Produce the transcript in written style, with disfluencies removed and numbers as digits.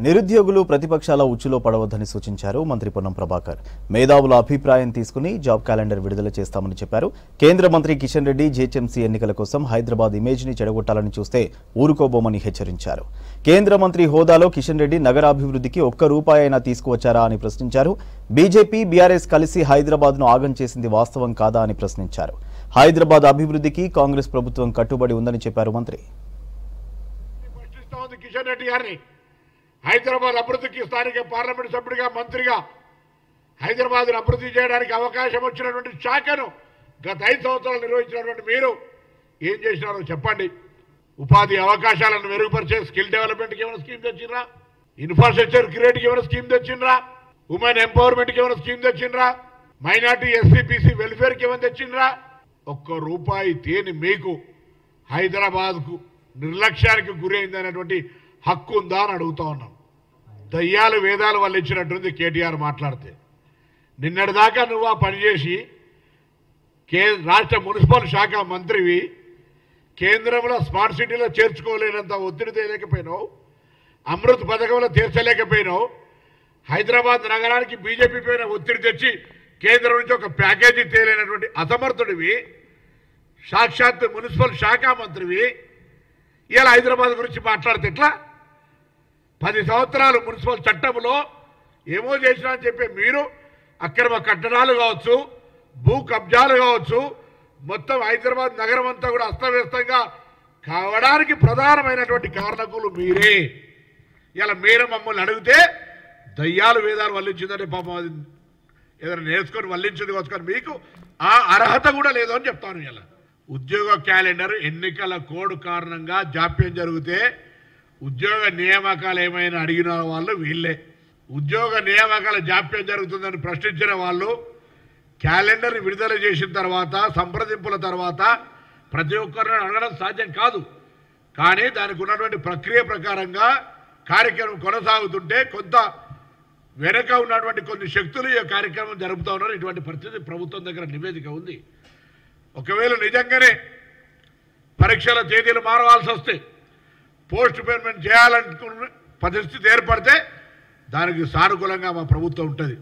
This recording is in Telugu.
నిరుద్యోగులు ప్రతిపక్షాల ఉచ్చులో పడవద్దని సూచించారు మంత్రి పొన్నం ప్రభాకర్. మేధావుల అభిప్రాయం తీసుకుని జాబ్ క్యాలెండర్ విడుదల చేస్తామని చెప్పారు. కేంద్ర మంత్రి కిషన్ రెడ్డి జీహెచ్ఎంసీ ఎన్నికల కోసం హైదరాబాద్ ఇమేజ్ ని చెడగొట్టాలని చూస్తే ఊరుకోబోమని హెచ్చరించారు. కేంద్ర మంత్రి హోదాలో కిషన్ రెడ్డి నగరాభివృద్ధికి ఒక్క రూపాయి అయినా తీసుకువచ్చారా అని ప్రశ్నించారు. బీజేపీ బీఆర్ఎస్ కలిసి హైదరాబాద్ ను ఆగం చేసింది వాస్తవం కాదా అని ప్రశ్నించారు. హైదరాబాద్ అభివృద్ధికి కాంగ్రెస్ ప్రభుత్వం కట్టుబడి ఉందని చెప్పారు మంత్రి. కిషన్ రెడ్డి గారిని హైదరాబాద్ అభివృద్ధికి స్థానిక పార్లమెంట్ సభ్యుడిగా మంత్రిగా హైదరాబాద్ అభివృద్ధి చేయడానికి అవకాశం వచ్చినటువంటి శాఖను గత 5 సంవత్సరాలు నిర్వహించినటువంటి మీరు ఏం చేసినారో చెప్పండి. ఉపాధి అవకాశాలను మెరుగుపరిచే స్కిల్ డెవలప్మెంట్కి ఏమైనా స్కీమ్ తెచ్చిండ్రా? ఇన్ఫ్రాస్ట్రక్చర్ క్రియేట్కి ఏమైనా స్కీమ్ తెచ్చిండ్రా? ఉమెన్ ఎంపవర్మెంట్కి ఏమైనా స్కీమ్ తెచ్చిండ్రా? మైనార్టీ ఎస్సీ బీసీ వెల్ఫేర్కి ఏమైనా తెచ్చిండ్రా? ఒక్క రూపాయి తేని మీకు హైదరాబాద్కు నిర్లక్ష్యానికి గురైందనేటువంటి హక్కు ఉందా అని అడుగుతా ఉన్నాం. దయ్యాలు వేదాలు వాళ్ళు ఇచ్చినట్టుంది కేటీఆర్ మాట్లాడితే. నిన్నటిదాకా నువ్వు ఆ పనిచేసి రాష్ట్ర మున్సిపల్ శాఖ మంత్రివి, కేంద్రంలో స్మార్ట్ సిటీలో చేర్చుకోలేనంత ఒత్తిడి తేలేకపోయినావు, అమృత్ పథకంలో తీర్చలేకపోయినావు, హైదరాబాద్ నగరానికి బీజేపీ పైన ఒత్తిడి తెచ్చి కేంద్రం నుంచి ఒక ప్యాకేజీ తేలేనటువంటి అసమర్థుడివి, సాక్షాత్ మున్సిపల్ శాఖ మంత్రివి, ఇలా హైదరాబాద్ గురించి మాట్లాడితే ఎట్లా? 10 సంవత్సరాలు మున్సిపల్ చట్టంలో ఏమో చేసినా అని చెప్పి మీరు అక్రమ కట్టడాలు కావచ్చు, భూ కబ్జాలు కావచ్చు, మొత్తం హైదరాబాద్ నగరం అంతా కూడా అస్తవ్యస్తంగా కావడానికి ప్రధానమైనటువంటి కారణకులు మీరే. ఇలా మీరు మమ్మల్ని అడిగితే దయ్యాలు వేదాలు వల్లించిందంటే పాపం అది ఏదైనా నేర్చుకొని వల్లించింది కావచ్చు, మీకు ఆ అర్హత కూడా లేదు అని చెప్తాను. ఇలా ఉద్యోగ క్యాలెండర్ ఎన్నికల కోడ్ కారణంగా జాప్యం జరిగితే ఉద్యోగ నియామకాలు ఏమైనా అడిగిన వాళ్ళు వీళ్ళే. ఉద్యోగ నియామకాల జాప్యం జరుగుతుందని ప్రశ్నించిన వాళ్ళు క్యాలెండర్ విడుదల చేసిన తర్వాత సంప్రదింపుల తర్వాత ప్రతి ఒక్కరిని అడగడం సాధ్యం కాదు. కానీ దానికి ఉన్నటువంటి ప్రక్రియ ప్రకారంగా కార్యక్రమం కొనసాగుతుంటే కొంత వెనక ఉన్నటువంటి కొన్ని శక్తులు ఈ కార్యక్రమం జరుపుతూ ఉన్నారు. ఇటువంటి పరిస్థితి ప్రభుత్వం దగ్గర నివేదిక ఉంది. ఒకవేళ నిజంగానే పరీక్షల తేదీలు మారవలసి వస్తే, పోస్ట్ పేమెంట్ చేయాలనుకున్న పరిస్థితి ఏర్పడితే దానికి సానుకూలంగా మా ప్రభుత్వం ఉంటుంది.